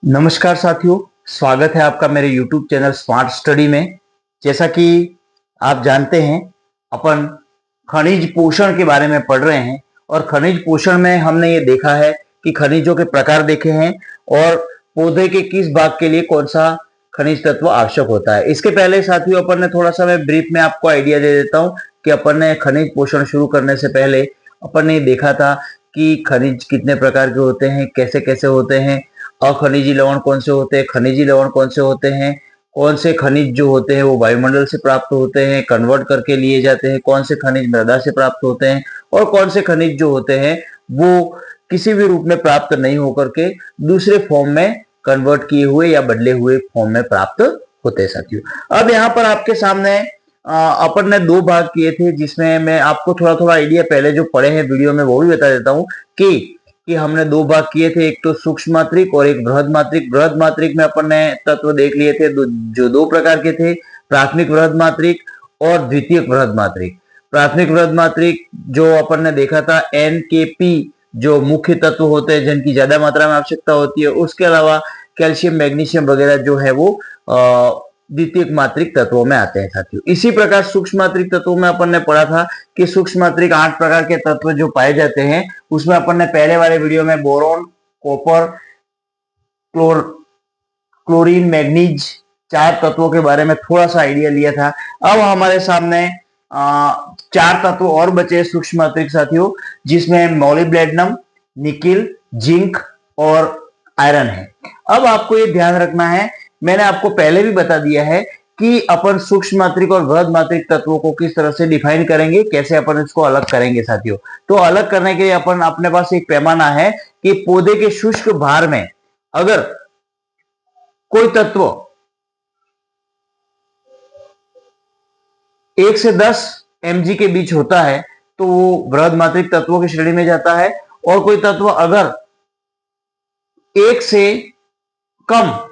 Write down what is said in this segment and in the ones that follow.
नमस्कार साथियों, स्वागत है आपका मेरे YouTube चैनल स्मार्ट स्टडी में। जैसा कि आप जानते हैं, अपन खनिज पोषण के बारे में पढ़ रहे हैं और खनिज पोषण में हमने ये देखा है कि खनिजों के प्रकार देखे हैं और पौधे के किस भाग के लिए कौन सा खनिज तत्व आवश्यक होता है। इसके पहले साथियों अपन ने थोड़ा सा मैं ब्रीफ में आपको आइडिया दे देता हूँ कि अपन ने खनिज पोषण शुरू करने से पहले अपन ने देखा था कि खनिज कितने प्रकार के होते हैं, कैसे कैसे होते हैं, अखनिजी लवण कौन से होते हैं, खनिजी लवण कौन से होते हैं, कौन से खनिज जो होते हैं वो वायुमंडल से प्राप्त होते हैं, कन्वर्ट करके लिए जाते हैं, कौन से खनिज मृदा से प्राप्त होते हैं और कौन से खनिज जो होते हैं वो किसी भी रूप में प्राप्त नहीं होकर के दूसरे फॉर्म में कन्वर्ट किए हुए या बदले हुए फॉर्म में प्राप्त होते हैं साथियों। अब यहाँ पर आपके सामने अपन ने दो भाग किए थे, जिसमें मैं आपको थोड़ा थोड़ा आइडिया पहले जो पढ़े हैं वीडियो में वो भी बता देता हूँ कि हमने दो भाग किए थे, एक तो सूक्ष्म मात्रिक और एक बृहद मात्रिक। बृहद मात्रिक में अपन ने तत्व देख लिए थे जो दो प्रकार के थे, प्राथमिक बृहद मात्रिक और द्वितीयक बृहद मात्रिक। प्राथमिक बृहद मात्रिक जो अपन ने देखा था NKP जो मुख्य तत्व होते हैं जिनकी ज्यादा मात्रा में आवश्यकता होती है, उसके अलावा कैल्शियम मैग्नीशियम वगैरह जो है वो द्वितीयक मात्रिक तत्वों में आते हैं साथियों। इसी प्रकार सूक्ष्म मात्रिक तत्वों में अपन ने पढ़ा था कि सूक्ष्म मात्रिक 8 प्रकार के तत्व जो पाए जाते हैं, उसमें अपन ने पहले वाले वीडियो में बोरोन, कॉपर, क्लोरीन, मैग्नीज 4 तत्वों के बारे में थोड़ा सा आइडिया लिया था। अब हमारे सामने 4 तत्व और बचे सूक्ष्म मात्रिक साथियों, जिसमें मॉलिब्डेनम, निकिल, जिंक और आयरन है। अब आपको ये ध्यान रखना है, मैंने आपको पहले भी बता दिया है कि अपन सूक्ष्म मात्रिक और बृहद मात्रिक तत्वों को किस तरह से डिफाइन करेंगे, कैसे अपन इसको अलग करेंगे साथियों। तो अलग करने के लिए अपन अपने पास एक पैमाना है कि पौधे के शुष्क भार में अगर कोई तत्व 1 से 10 mg के बीच होता है तो वो बृहद मात्रिक तत्वों की श्रेणी में जाता है, और कोई तत्व अगर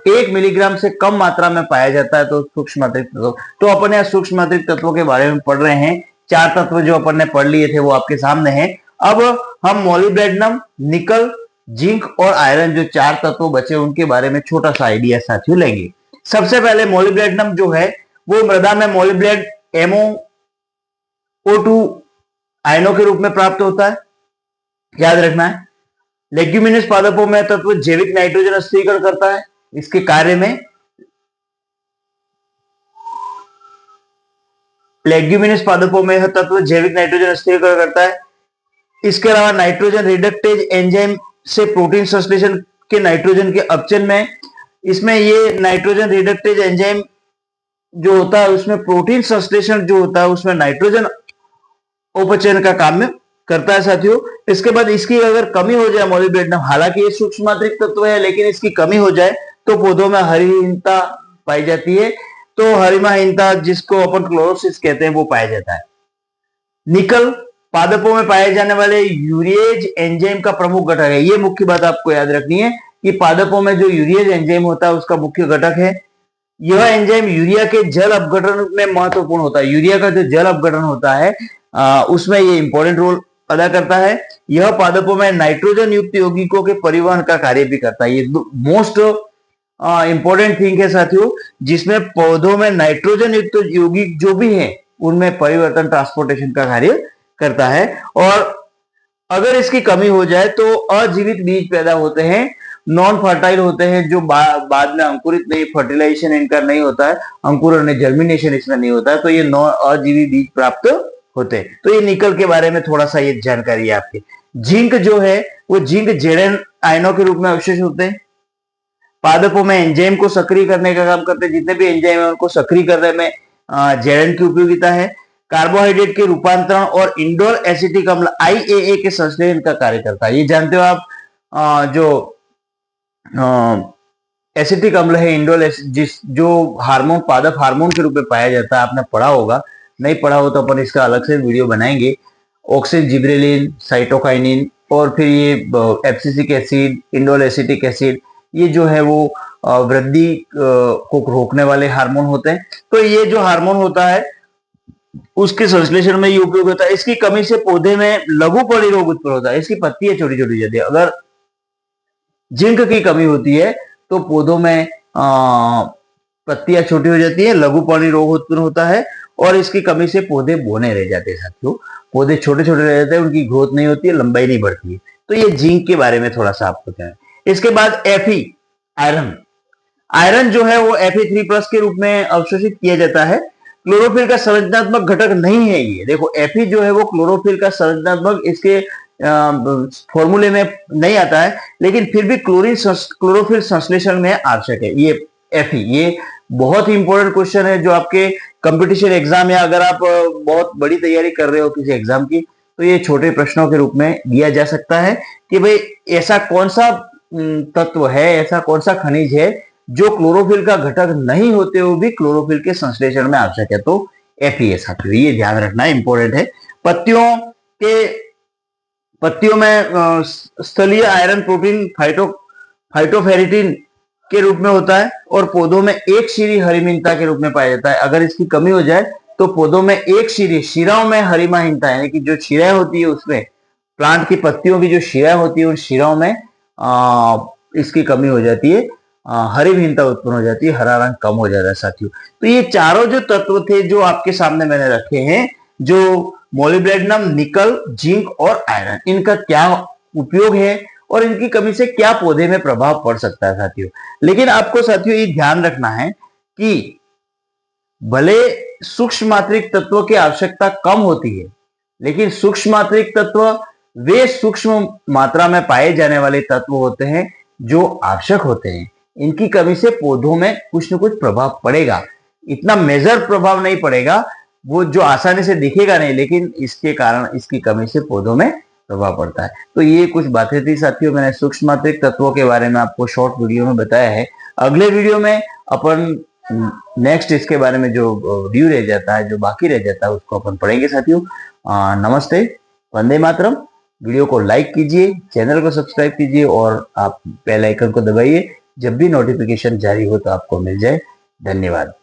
1 मिलीग्राम से कम मात्रा में पाया जाता है तो सूक्ष्म मात्रिक तत्व। तो अपन यहाँ सूक्ष्म मात्रिक तत्वों के बारे में पढ़ रहे हैं। 4 तत्व जो अपन ने पढ़ लिए थे वो आपके सामने हैं। अब हम मॉलिब्डेनम, निकल, जिंक और आयरन जो 4 तत्व बचे उनके बारे में छोटा सा आइडिया साथियों लेंगे। सबसे पहले मॉलिब्डेनम जो है वो मृदा में मॉलिब्डेट MoO2 आयनों के रूप में प्राप्त होता है, याद रखना है। लेग्यूमिनस पादपों में तत्व जैविक नाइट्रोजन स्थिरीकरण करता है। इसके कार्य में लेग्यूमिनस पादपों में यह तत्व जैविक नाइट्रोजन स्थिरीकरण करता है। इसके अलावा नाइट्रोजन रिडक्टेज एंजाइम से प्रोटीन संश्लेषण के नाइट्रोजन के अपचन में, इसमें ये नाइट्रोजन रिडक्टेज एंजाइम जो होता है उसमें प्रोटीन संश्लेषण जो होता है उसमें नाइट्रोजन उपचयन का काम करता है साथियों। इसके बाद इसकी अगर कमी हो जाए मॉलिब्डेनम, हालांकि ये सूक्ष्म मात्रिक तत्व है लेकिन इसकी कमी हो जाए तो पौधों में हरिहीनता पाई जाती है। तो हरिमाहीनता जिसको अपन क्लोरोसिस कहते हैं वो पाया जाता है। निकल पादपों में पाए जाने वाले यूरिएज एंजाइम का प्रमुख घटक है। ये मुख्य बात आपको याद रखनी है कि पादपों में जो यूरिएज एंजाइम होता है उसका मुख्य घटक है। यह एंजाइम यूरिया के जल अपघटन में महत्वपूर्ण होता है। यूरिया का जो जल अपघटन होता है उसमें ये इंपॉर्टेंट रोल अदा करता है। यह पादपों में नाइट्रोजन युक्त यौगिकों के परिवहन का कार्य भी करता है। ये मोस्ट इंपॉर्टेंट थिंग है साथियों, जिसमें पौधों में नाइट्रोजन युक्त यौगिक जो भी है उनमें परिवर्तन ट्रांसपोर्टेशन का कार्य करता है। और अगर इसकी कमी हो जाए तो अजीवित बीज पैदा होते हैं, नॉन फर्टाइल होते हैं, जो बाद में अंकुरित नहीं, फर्टिलाइजेशन इनका नहीं होता है, अंकुरण जर्मिनेशन इसमें नहीं होता है, तो ये अजीवी बीज प्राप्त होते हैं। तो ये निकल के बारे में थोड़ा सा ये जानकारी है आपकी। जिंक जो है वो जिंक जेडन आयनों के रूप में अवशेष होते हैं। पादपों में एंजाइम को सक्रिय करने का काम करते हैं। जितने भी एंजाइम है उनको सक्रिय करने में जेडन की उपयोगिता है। कार्बोहाइड्रेट के रूपांतरण और इंडोल एसिटिक अम्ल IAA के संश्लेषण का कार्य करता है। ये जानते हो आप, जो एसिटिक अम्ल है इंडोल जो हार्मोन, पादप हार्मोन के रूप में पाया जाता है, आपने पढ़ा होगा, नहीं पढ़ा हो तो अपन इसका अलग से वीडियो बनाएंगे। ऑक्सिन, जिब्रेलिन, साइटोकाइनिन और फिर ये abscisic acid, indole acetic acid, ये जो है वो वृद्धि को रोकने वाले हार्मोन होते हैं। तो ये जो हार्मोन होता है उसके संश्लेषण में ये उपयोग होता है। इसकी कमी से पौधे में लघु परिरोग उत्पन्न होता है। इसकी पत्तियां छोटी छोटी जाती है। अगर जिंक की कमी होती है तो पौधों में पत्तियां छोटी हो जाती है, लघुपर्णी रोग उत्पन्न होता है और इसकी कमी से पौधे बौने रह जाते हैं साथियों। पौधे छोटे छोटे रह जाते हैं, उनकी ग्रोथ नहीं होती है, लंबाई नहीं बढ़ती है। तो ये जिंक के बारे में थोड़ा सा आपको बताएं। इसके बाद Fe आयरन। आयरन जो है वो Fe3+ के रूप में अवशोषित किया जाता है। क्लोरोफिल का संरचनात्मक घटक नहीं है ये। देखो Fe जो है वो क्लोरोफिल का संरचनात्मक इसके फॉर्मूले में नहीं आता है, लेकिन फिर भी क्लोरोफिल संश्लेषण में आवश्यक है ये Fe। ये बहुत ही इंपॉर्टेंट क्वेश्चन है जो आपके कंपटीशन एग्जाम या अगर आप बहुत बड़ी तैयारी कर रहे हो किसी एग्जाम की, तो ये छोटे प्रश्नों के रूप में दिया जा सकता है कि भाई ऐसा कौन सा तत्व है, ऐसा कौन सा खनिज है जो क्लोरोफिल का घटक नहीं होते हुए भी क्लोरोफिल के संश्लेषण में आवश्यक है। तो Fe है साथियों, ये ध्यान रखना इंपॉर्टेंट है। पत्तियों में स्थलीय आयरन प्रोटीन फाइटोफेरिटिन के रूप में होता है और पौधों में एक शीरी हरिमीनता के रूप में पाया जाता है। अगर इसकी कमी हो जाए तो पौधों में एक शिराओं में हरिमाहीनता यानी कि जो शिराएं होती है उसमें, प्लांट की पत्तियों की जो शिराएं होती है उन शिराओं में इसकी कमी हो जाती है, हरिविहीनता उत्पन्न हो जाती है, हरा रंग कम हो जाता है साथियों। तो ये चारों जो तत्व थे जो आपके सामने मैंने रखे हैं, जो मोलिब्डेनम, निकल, जिंक और आयरन, इनका क्या उपयोग है और इनकी कमी से क्या पौधे में प्रभाव पड़ सकता है साथियों। लेकिन आपको साथियों ये ध्यान रखना है कि भले सूक्ष्म मात्रिक तत्वों की आवश्यकता कम होती है, लेकिन सूक्ष्म मात्रिक तत्व वे सूक्ष्म मात्रा में पाए जाने वाले तत्व होते हैं जो आवश्यक होते हैं। इनकी कमी से पौधों में कुछ न कुछ प्रभाव पड़ेगा, इतना मेजर प्रभाव नहीं पड़ेगा, वो जो आसानी से दिखेगा नहीं, लेकिन इसके कारण इसकी कमी से पौधों में प्रभाव पड़ता है। तो ये कुछ बातें थी साथियों, मैंने सूक्ष्म मात्रिक तत्वों के बारे में आपको शॉर्ट वीडियो में बताया है। अगले वीडियो में अपन नेक्स्ट इसके बारे में जो ड्यू रह जाता है, जो बाकी रह जाता है, उसको अपन पढ़ेंगे साथियों। नमस्ते, वंदे मातरम। वीडियो को लाइक कीजिए, चैनल को सब्सक्राइब कीजिए और आप बेल आइकन को दबाइए, जब भी नोटिफिकेशन जारी हो तो आपको मिल जाए। धन्यवाद।